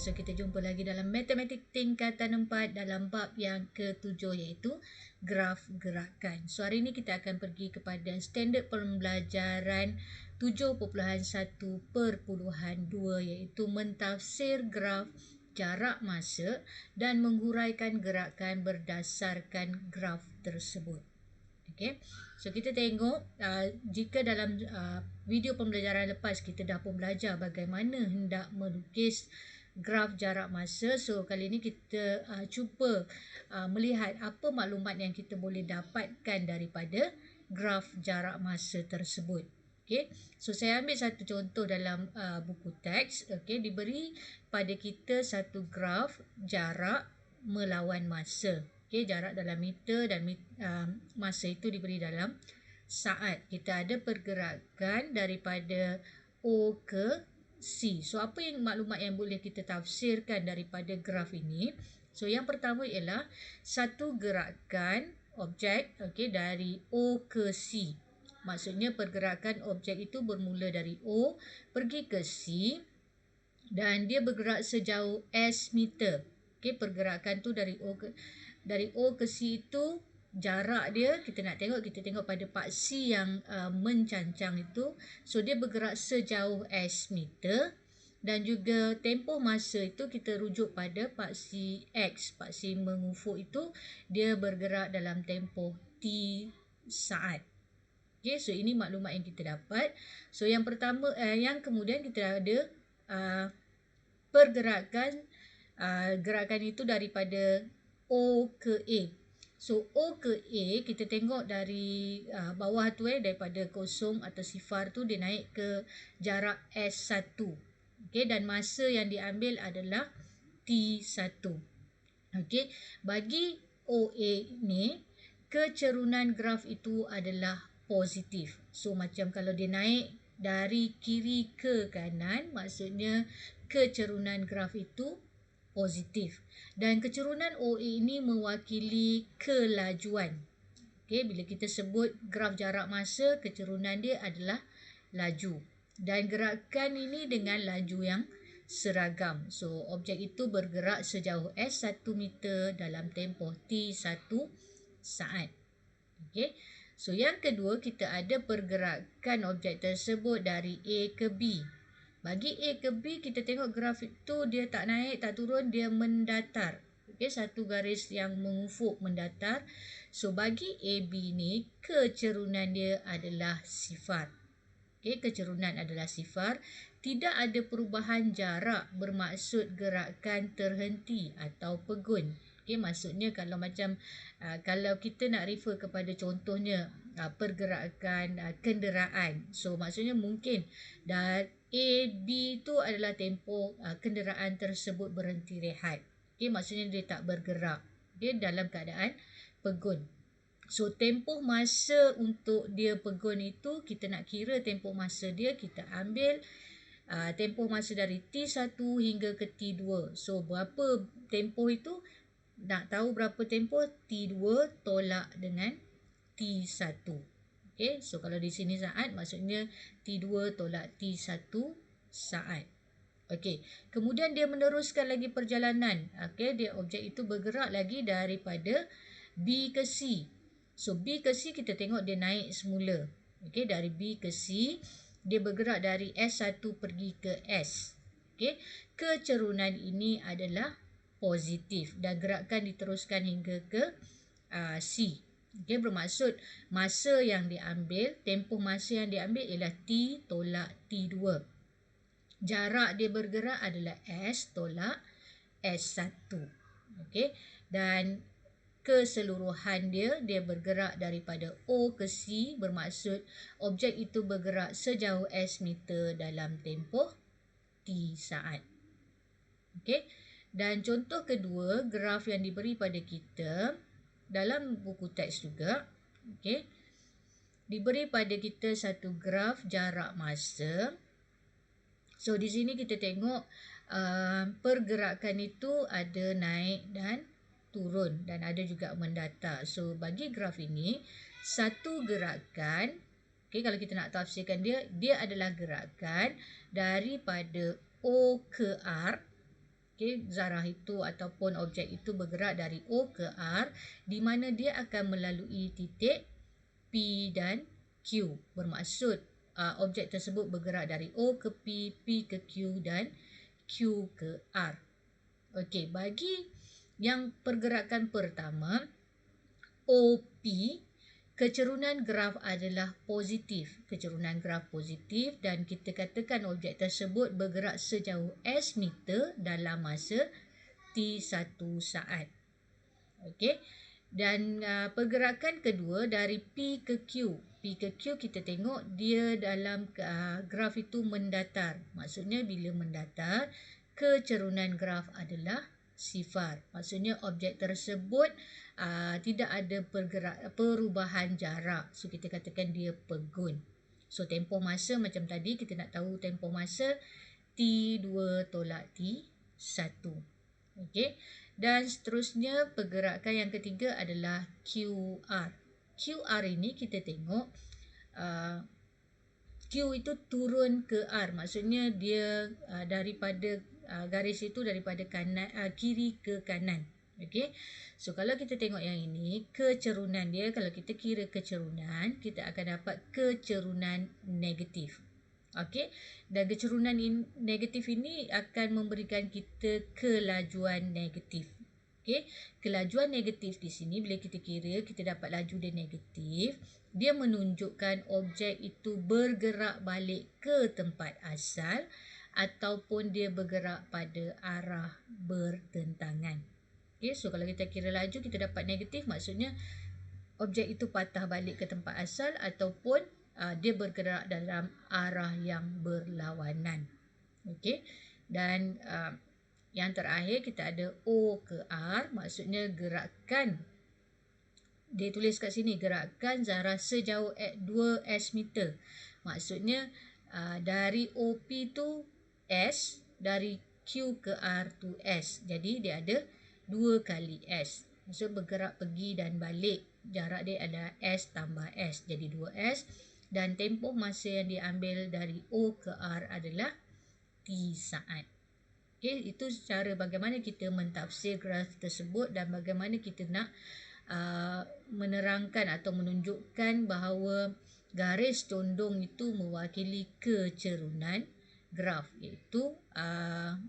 So kita jumpa lagi dalam matematik tingkatan 4 dalam bab yang ke-7 iaitu graf gerakan. So hari ini kita akan pergi kepada standard pembelajaran 7.1.2 iaitu mentafsir graf jarak masa dan menguraikan gerakan berdasarkan graf tersebut. Okay. So kita tengok jika dalam video pembelajaran lepas kita dah pun belajar bagaimana hendak melukis graf jarak masa. So kali ini kita cuba melihat apa maklumat yang kita boleh dapatkan daripada graf jarak masa tersebut. Okay. So saya ambil satu contoh dalam buku teks. Okay. Diberi pada kita satu graf jarak melawan masa. Okay, jarak dalam meter dan masa itu diberi dalam saat. Kita ada pergerakan daripada O ke C. So, apa yang maklumat yang boleh kita tafsirkan daripada graf ini? So, yang pertama ialah satu gerakan objek dari O ke C. Maksudnya pergerakan objek itu bermula dari O pergi ke C dan dia bergerak sejauh S meter. Okay, pergerakan tu dari O ke C itu jarak dia kita tengok pada part C yang mencancang itu. So dia bergerak sejauh S meter dan juga tempoh masa itu kita rujuk pada part C X. Part C mengufuk itu dia bergerak dalam tempoh T saat. Okay, so ini maklumat yang kita dapat. So yang pertama yang kemudian kita ada pergerakan gerakan itu daripada O ke A. So O ke A kita tengok dari bawah tu daripada kosong atau sifar tu dia naik ke jarak S1. Okey, dan masa yang diambil adalah T1. Okey, bagi OA ni kecerunan graf itu adalah positif. So macam kalau dia naik dari kiri ke kanan maksudnya kecerunan graf itu positif. Dan kecerunan OA ini mewakili kelajuan. Okay, bila kita sebut graf jarak masa, kecerunan dia adalah laju. Dan gerakan ini dengan laju yang seragam. So, objek itu bergerak sejauh S1 meter dalam tempoh T1 saat. Okay. So, yang kedua kita ada pergerakan objek tersebut dari A ke B. Bagi A ke B, kita tengok graf itu dia tak naik, tak turun, dia mendatar. Okay, satu garis yang mengufuk mendatar. So, bagi AB ni, kecerunan dia adalah sifar. Okay, kecerunan adalah sifar. Tidak ada perubahan jarak bermaksud gerakan terhenti atau pegun. Okay, maksudnya kalau macam kalau kita nak refer kepada contohnya pergerakan kenderaan. So, maksudnya mungkin dan A, B tu adalah tempoh kenderaan tersebut berhenti rehat. Okay, maksudnya dia tak bergerak. Dia dalam keadaan pegun. So, tempoh masa untuk dia pegun itu, kita nak kira tempoh masa dia, kita ambil tempoh masa dari T1 hingga ke T2. So, berapa tempoh itu? Nak tahu berapa tempoh? T2 tolak dengan T1. Okay, so kalau di sini saat, maksudnya T2 tolak T1 saat. Okay, kemudian dia meneruskan lagi perjalanan. Okay, dia objek itu bergerak lagi daripada B ke C. So, B ke C kita tengok dia naik semula. Okay, dari B ke C, dia bergerak dari S1 pergi ke S. Okay, kecerunan ini adalah positif dan gerakan diteruskan hingga ke C. Okay, bermaksud masa yang diambil, tempoh masa yang diambil ialah T tolak T2. Jarak dia bergerak adalah S tolak S1. Okay, dan keseluruhan dia bergerak daripada O ke C, bermaksud objek itu bergerak sejauh S meter dalam tempoh T saat. Okay, dan contoh kedua, graf yang diberi pada kita dalam buku teks juga, okay, diberi pada kita satu graf jarak masa. So, di sini kita tengok pergerakan itu ada naik dan turun dan ada juga mendatar. So, bagi graf ini, satu gerakan, okay, kalau kita nak tafsirkan dia adalah gerakan daripada O ke R. Okey, zarah itu ataupun objek itu bergerak dari O ke R, di mana dia akan melalui titik P dan Q. Bermaksud objek tersebut bergerak dari O ke P ke Q dan Q ke R. Okey, bagi yang pergerakan pertama, OP, kecerunan graf adalah positif. Kecerunan graf positif dan kita katakan objek tersebut bergerak sejauh S meter dalam masa T1 saat. Okey. Dan pergerakan kedua dari P ke Q. P ke Q kita tengok dia dalam graf itu mendatar. Maksudnya bila mendatar, kecerunan graf adalah sifar. Maksudnya objek tersebut tidak ada perubahan jarak. So kita katakan dia pegun. So tempoh masa macam tadi kita nak tahu tempoh masa T2 tolak T1. Okey. Dan seterusnya pergerakan yang ketiga adalah QR. QR ini kita tengok Q itu turun ke R. Maksudnya dia daripada garis itu daripada kanan kiri ke kanan. Okey. So kalau kita tengok yang ini, kecerunan dia, kalau kita kira kecerunan, kita akan dapat kecerunan negatif. Okey. Dan kecerunan negatif ini akan memberikan kita kelajuan negatif. Okey. Kelajuan negatif di sini bila kita kira, kita dapat laju dia negatif. Dia menunjukkan objek itu bergerak balik ke tempat asal ataupun dia bergerak pada arah bertentangan. Okay, so kalau kita kira laju, kita dapat negatif, maksudnya objek itu patah balik ke tempat asal ataupun dia bergerak dalam arah yang berlawanan. Okay, dan yang terakhir kita ada O ke R, maksudnya gerakan, dia tulis kat sini, gerakan zarah sejauh 2S meter. Maksudnya dari OP tu S, dari Q ke R tu S. Jadi dia ada 2 kali S. Maksud bergerak pergi dan balik. Jarak dia adalah S tambah S. Jadi 2S. Dan tempoh masa yang diambil dari O ke R adalah T saat. Okay, itu cara bagaimana kita mentafsir graf tersebut dan bagaimana kita nak menerangkan atau menunjukkan bahawa garis condong itu mewakili kecerunan graf, iaitu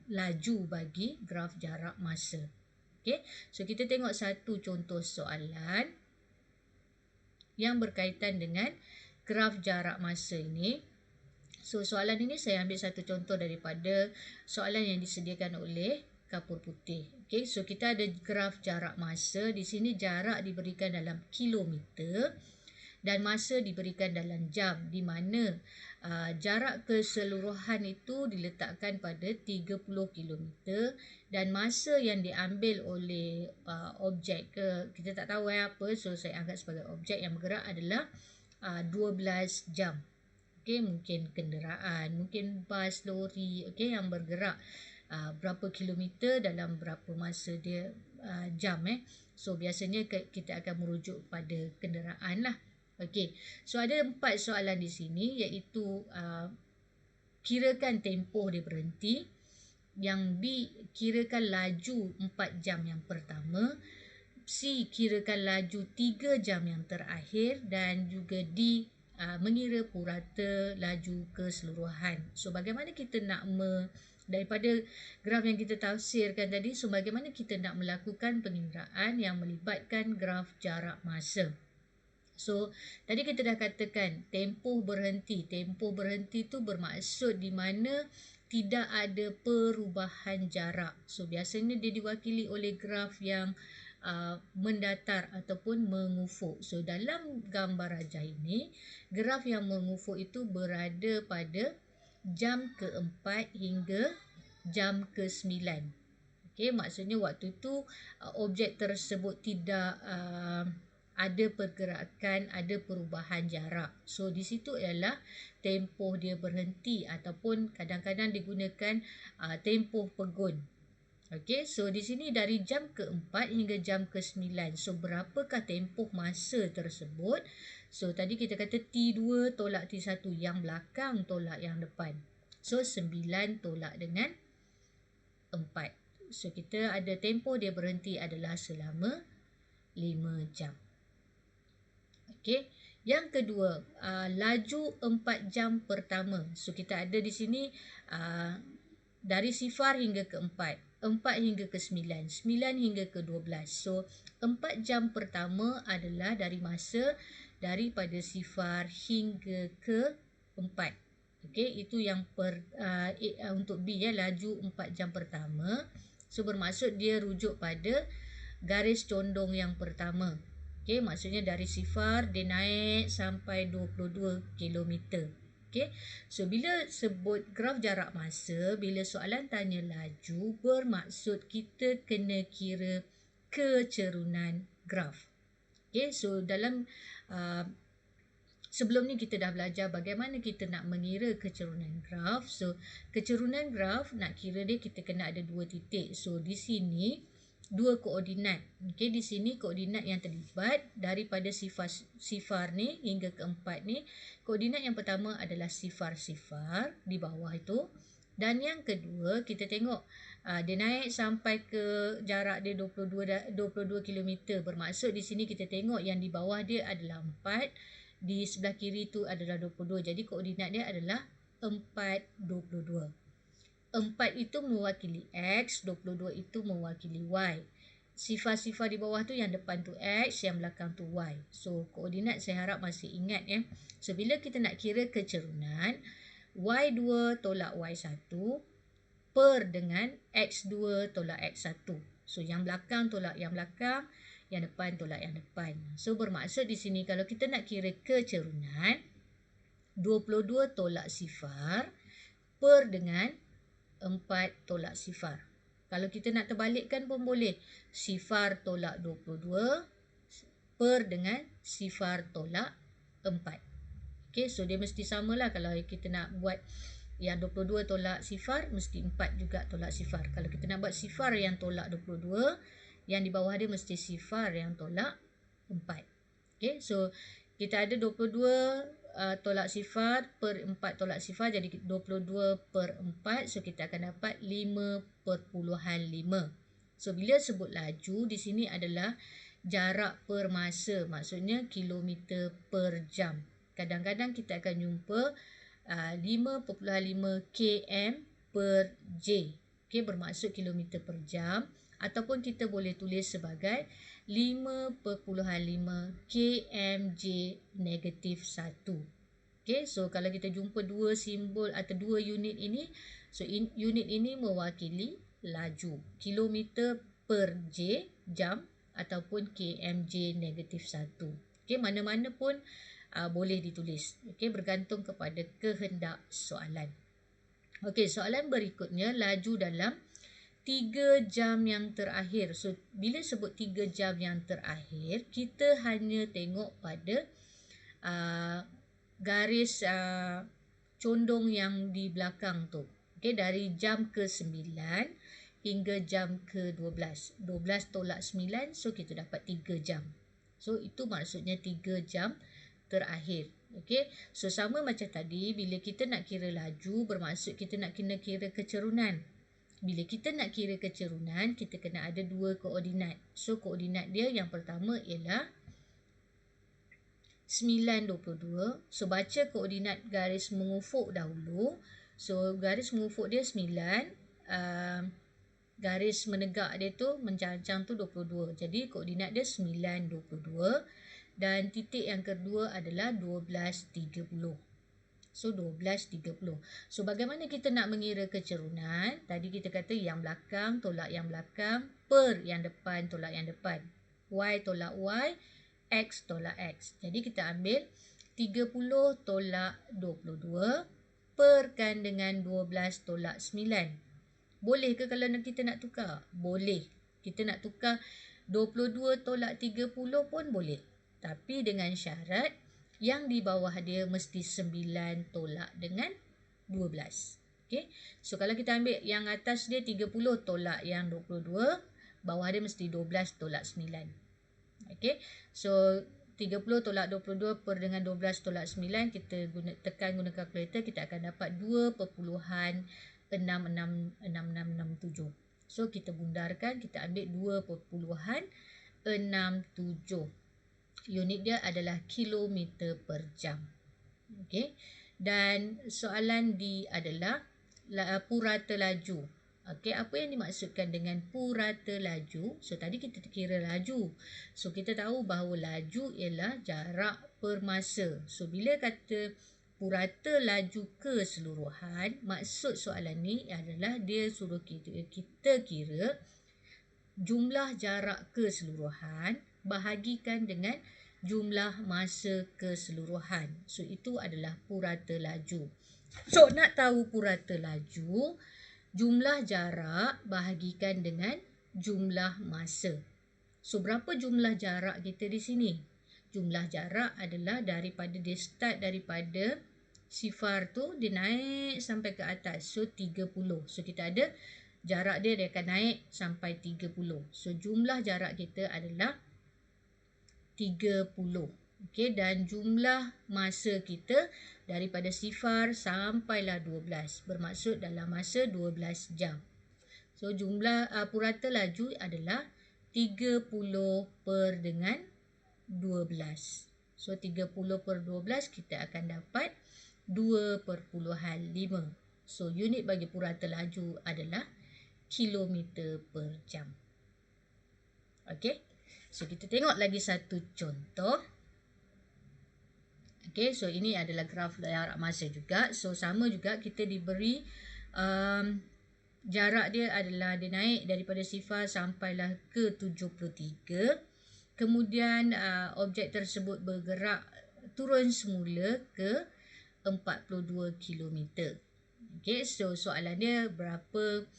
laju bagi graf jarak masa. Okay, so kita tengok satu contoh soalan yang berkaitan dengan graf jarak masa ini. So soalan ini saya ambil satu contoh daripada soalan yang disediakan oleh Kapur Putih. Okay, so kita ada graf jarak masa. Di sini jarak diberikan dalam kilometer dan masa diberikan dalam jam, di mana jarak keseluruhan itu diletakkan pada 30 km dan masa yang diambil oleh objek kita tak tahu apa, so saya anggap sebagai objek yang bergerak adalah 12 jam. Okey, mungkin kenderaan, mungkin bas, lori, okey, yang bergerak berapa kilometer dalam berapa masa dia jam So biasanya kita akan merujuk pada kenderaan lah. Okey. So ada 4 soalan di sini, iaitu kirakan tempoh dia berhenti. Yang B, kirakan laju 4 jam yang pertama. C, kirakan laju 3 jam yang terakhir. Dan juga D, mengira purata laju keseluruhan. So bagaimana kita nak daripada graf yang kita tafsirkan tadi, so bagaimana kita nak melakukan pengiraan yang melibatkan graf jarak masa. So tadi kita dah katakan tempoh berhenti. Tempoh berhenti tu bermaksud di mana tidak ada perubahan jarak. So biasanya dia diwakili oleh graf yang mendatar ataupun mengufuk. So dalam gambar rajah ini, graf yang mengufuk itu berada pada jam ke-4 hingga jam ke-9. Okey, maksudnya waktu itu objek tersebut tidak ada pergerakan, ada perubahan jarak. So di situ ialah tempoh dia berhenti ataupun kadang-kadang digunakan tempoh pegun. Okey, so di sini dari jam ke-4 hingga jam ke-9. So berapakah tempoh masa tersebut? So tadi kita kata T2 tolak T1, yang belakang tolak yang depan. So 9 tolak dengan 4. So kita ada tempoh dia berhenti adalah selama 5 jam. Okey. Yang kedua, laju 4 jam pertama. So kita ada di sini dari 0 hingga ke 4, 4 hingga ke 9, 9 hingga ke 12. So 4 jam pertama adalah dari masa daripada 0 hingga ke 4. Okey, itu yang untuk B ya, laju 4 jam pertama. So bermaksud dia rujuk pada garis condong yang pertama. Okey, maksudnya dari 0 dia naik sampai 22 km. Okey. So bila sebut graf jarak masa, bila soalan tanya laju, bermaksud kita kena kira kecerunan graf. Okey, so dalam sebelum ni kita dah belajar bagaimana kita nak mengira kecerunan graf. So kecerunan graf nak kira dia kita kena ada 2 titik. So di sini 2 koordinat. Okey, di sini koordinat yang terlibat daripada 0 ni hingga ke 4 ni. Koordinat yang pertama adalah 0 di bawah itu. Dan yang kedua, kita tengok dia naik sampai ke jarak dia 22 km. Bermaksud di sini kita tengok yang di bawah dia adalah 4, di sebelah kiri tu adalah 22. Jadi koordinat dia adalah 4, 22. 4 itu mewakili X, 22 itu mewakili Y. Sifar-sifar di bawah tu yang depan tu X, yang belakang tu Y. So, koordinat saya harap masih ingat ya. So, bila kita nak kira kecerunan, Y2 tolak Y1 per dengan X2 tolak X1. So, yang belakang tolak yang belakang, yang depan tolak yang depan. So, bermaksud di sini kalau kita nak kira kecerunan, 22 tolak 0 per dengan 4 tolak 0. Kalau kita nak terbalikkan pun boleh. 0 tolak 22 per dengan 0 tolak 4. Okey, so dia mesti samalah. Kalau kita nak buat yang 22 tolak 0, mesti 4 juga tolak 0. Kalau kita nak buat 0 yang tolak 22, yang di bawah dia mesti 0 yang tolak 4. Okey, so kita ada 22 tolak 0 per 4 tolak 0, jadi 22 per 4. So kita akan dapat 5/5. So bila sebut laju di sini adalah jarak per masa, maksudnya kilometer per jam. Kadang-kadang kita akan jumpa 5.5 km per J. Okey, bermaksud kilometer per jam, ataupun kita boleh tulis sebagai 5.5 kmj negatif 1. Okey, so kalau kita jumpa dua simbol atau dua unit ini, so unit ini mewakili laju, kilometer per J, jam, ataupun kmj negatif 1. Okey, mana-mana pun boleh ditulis. Okey, bergantung kepada kehendak soalan. Okey, soalan berikutnya, laju dalam 3 jam yang terakhir. So, bila sebut 3 jam yang terakhir, kita hanya tengok pada garis condong yang di belakang tu. Okey, dari jam ke-9 hingga jam ke-12. 12 tolak 9, so kita dapat 3 jam. So, itu maksudnya 3 jam terakhir. Okey, so sama macam tadi, bila kita nak kira laju, bermaksud kita nak kena kira kecerunan. Bila kita nak kira kecerunan, kita kena ada 2 koordinat. So, koordinat dia yang pertama ialah 9.22. So, baca koordinat garis mengufuk dahulu. So, garis mengufuk dia 9. Garis menegak dia tu, mencancang tu 22. Jadi, koordinat dia 9.22. Dan titik yang kedua adalah 12.30. So, 12.30. So, bagaimana kita nak mengira kecerunan? Tadi kita kata yang belakang tolak yang belakang, per yang depan tolak yang depan. Y tolak Y, X tolak X. Jadi, kita ambil 30 tolak 22, perkan dengan 12 tolak 9. Boleh ke kalau kita nak tukar? Boleh. Kita nak tukar 22 tolak 30 pun boleh. Tapi dengan syarat, yang di bawah dia mesti 9 tolak dengan 12. Okey. So, kalau kita ambil yang atas dia 30 tolak yang 22, bawah dia mesti 12 tolak 9. Okey. So, 30 tolak 22 per dengan 12 tolak 9, kita tekan guna kalkulator, kita akan dapat 2.66667. So kita bundarkan, kita ambil 2.67. Unit dia adalah kilometer per jam. Okey. Dan soalan D adalah purata laju. Okey, apa yang dimaksudkan dengan purata laju? So tadi kita kira laju. So kita tahu bahawa laju ialah jarak per masa. So bila kata purata laju keseluruhan, maksud soalan ni adalah dia suruh kita kira jumlah jarak keseluruhan bahagikan dengan jumlah masa keseluruhan. So itu adalah purata laju. So nak tahu purata laju, jumlah jarak bahagikan dengan jumlah masa. So berapa jumlah jarak kita di sini? Jumlah jarak adalah daripada dia start daripada sifar tu dia naik sampai ke atas. So 30. So kita ada jarak dia akan naik sampai 30. So jumlah jarak kita adalah 30. Okey, dan jumlah masa kita daripada sifar sampailah 12. Bermaksud dalam masa 12 jam. So jumlah purata laju adalah 30 per dengan 12. So 30 per 12 kita akan dapat 2.5. So unit bagi purata laju adalah kilometer per jam. Okey. So kita tengok lagi satu contoh. Okey, so ini adalah graf jarak masa juga. So sama juga kita diberi jarak dia adalah dia naik daripada sifar sampailah ke 73. Kemudian objek tersebut bergerak turun semula ke 42 km. Okey, so soalan dia berapa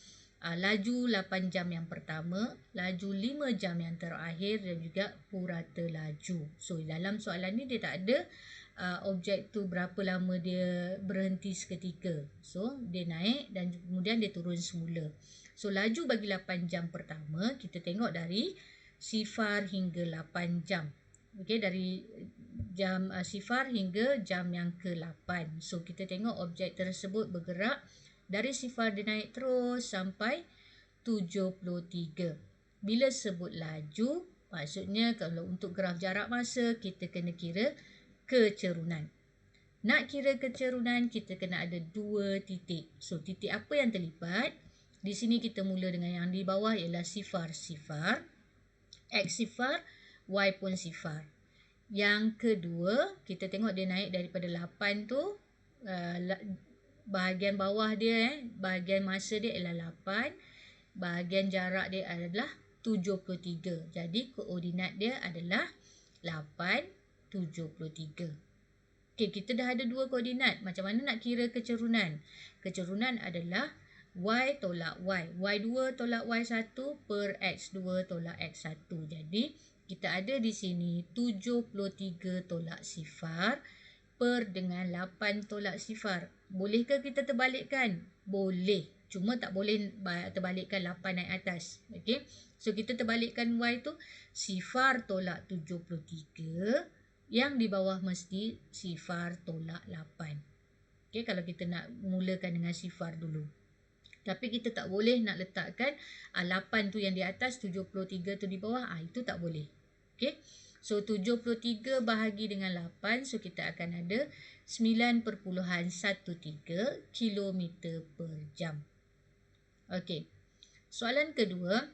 laju 8 jam yang pertama, laju 5 jam yang terakhir dan juga purata laju. So dalam soalan ni dia tak ada objek tu berapa lama dia berhenti seketika. So dia naik dan kemudian dia turun semula. So laju bagi 8 jam pertama kita tengok dari sifar hingga 8 jam. Okey, dari jam sifar hingga jam yang ke-8. So kita tengok objek tersebut bergerak dari sifar dia naik terus sampai 73. Bila sebut laju, maksudnya kalau untuk graf jarak masa kita kena kira kecerunan. Nak kira kecerunan kita kena ada 2 titik. So titik apa yang terlibat? Di sini kita mula dengan yang di bawah ialah sifar-sifar. X sifar, Y pun sifar. Yang kedua, kita tengok dia naik daripada 8 tu, bahagian bawah dia, bahagian masa dia ialah 8, bahagian jarak dia adalah 73. Jadi koordinat dia adalah 8, 73. Okey, kita dah ada 2 koordinat. Macam mana nak kira kecerunan? Kecerunan adalah Y tolak Y. Y2 tolak Y1 per X2 tolak X1. Jadi, kita ada di sini 73 tolak sifar per dengan 8 tolak sifar. Bolehkah kita terbalikkan? Boleh. Cuma tak boleh terbalikkan 8 naik atas. Okey. So, kita terbalikkan Y tu sifar tolak 73. Yang di bawah mesti sifar tolak 8. Okey, kalau kita nak mulakan dengan sifar dulu. Tapi kita tak boleh nak letakkan 8 tu yang di atas, 73 tu di bawah. Itu tak boleh. Okey. So 73 bahagi dengan 8. So kita akan ada 9.13 km per jam. Okey. Soalan kedua.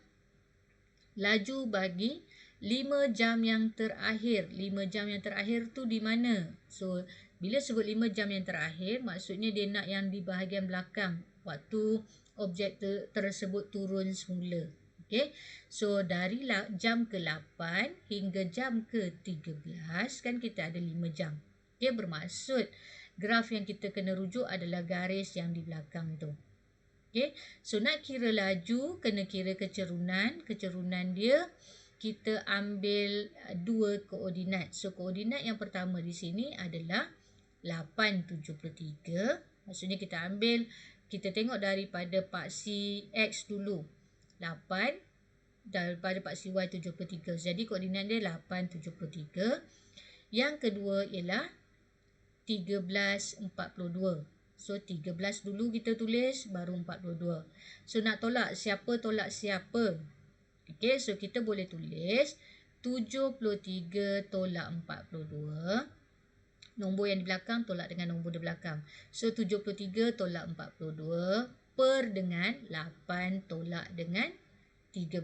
Laju bagi 5 jam yang terakhir. 5 jam yang terakhir tu di mana? So bila sebut 5 jam yang terakhir, maksudnya dia nak yang di bahagian belakang. Waktu objek tersebut turun semula. Okay. So dari jam ke-8 hingga jam ke-13 kan kita ada 5 jam. Okay, bermaksud graf yang kita kena rujuk adalah garis yang di belakang tu. Okay. So nak kira laju, kena kira kecerunan. Kecerunan dia kita ambil 2 koordinat. So koordinat yang pertama di sini adalah 873. Maksudnya kita tengok daripada paksi X dulu. 8 daripada paksi Y 73. Jadi koordinat dia 873. Yang kedua ialah 1342. So 13 dulu kita tulis, baru 42. So nak tolak siapa, tolak siapa. Okay, so kita boleh tulis 73 tolak 42. Nombor yang di belakang tolak dengan nombor di belakang. So 73 tolak 42 per dengan 8 tolak dengan 13.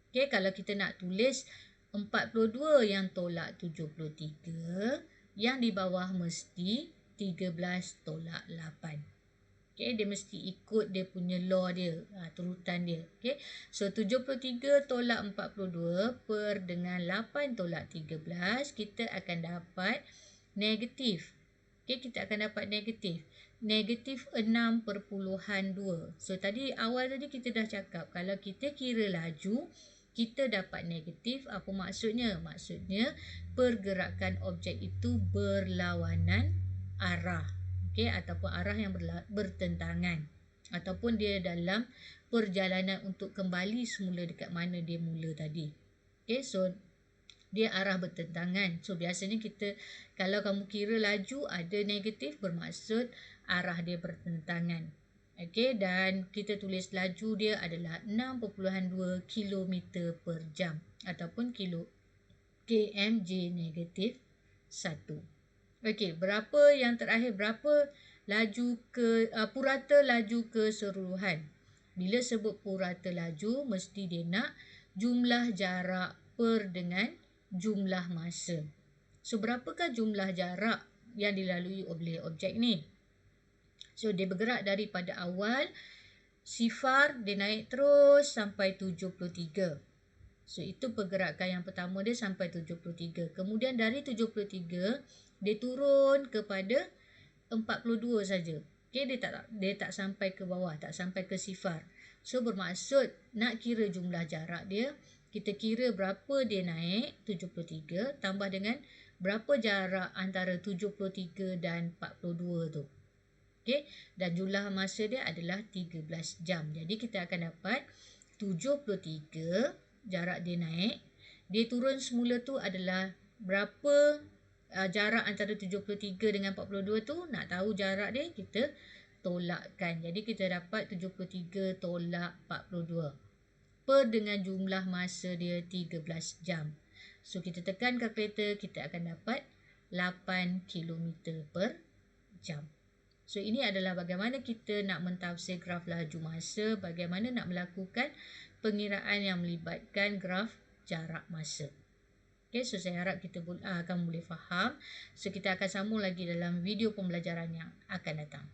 Okay, kalau kita nak tulis 42 yang tolak 73, yang di bawah mesti 13 tolak 8. Okay, dia mesti ikut dia punya law dia, turutan dia. Okay, so 73 tolak 42 per dengan 8 tolak 13, kita akan dapat negatif. Okay, kita akan dapat negatif. Negatif 6.2. So tadi awal tadi kita dah cakap, kalau kita kira laju, kita dapat negatif. Apa maksudnya? Maksudnya pergerakan objek itu berlawanan arah. Okay, ataupun arah yang bertentangan. Ataupun dia dalam perjalanan untuk kembali semula dekat mana dia mula tadi. Okay, so dia arah bertentangan. So biasanya kita, kalau kamu kira laju ada negatif, bermaksud arah dia bertentangan. Okay, dan kita tulis laju dia adalah 6.2 km per jam ataupun kmj negatif 1. Okey, berapa yang terakhir, berapa laju purata laju keseluruhan. Bila sebut purata laju, mesti dia nak jumlah jarak per dengan jumlah masa. So, berapakah jumlah jarak yang dilalui oleh objek ni? So, dia bergerak daripada awal, sifar, dia naik terus sampai 73. So, itu pergerakan yang pertama dia sampai 73. Kemudian dari 73, dia turun kepada 42 saja. Okay, dia tak sampai ke bawah, tak sampai ke sifar. So, bermaksud nak kira jumlah jarak dia, kita kira berapa dia naik, 73, tambah dengan berapa jarak antara 73 dan 42 tu. Okay, dan jumlah masa dia adalah 13 jam. Jadi, kita akan dapat 73 jarak dia naik. Dia turun semula tu adalah berapa jarak antara 73 dengan 42 tu. Nak tahu jarak dia, kita tolakkan. Jadi kita dapat 73 tolak 42 per dengan jumlah masa dia 13 jam. So kita tekan kalkulator, kita akan dapat 8 km per jam. So ini adalah bagaimana kita nak mentafsir graf laju masa, bagaimana nak melakukan pengiraan yang melibatkan graf jarak masa. Okay, so saya harap kita akan boleh faham. So kita akan sambung lagi dalam video pembelajaran yang akan datang.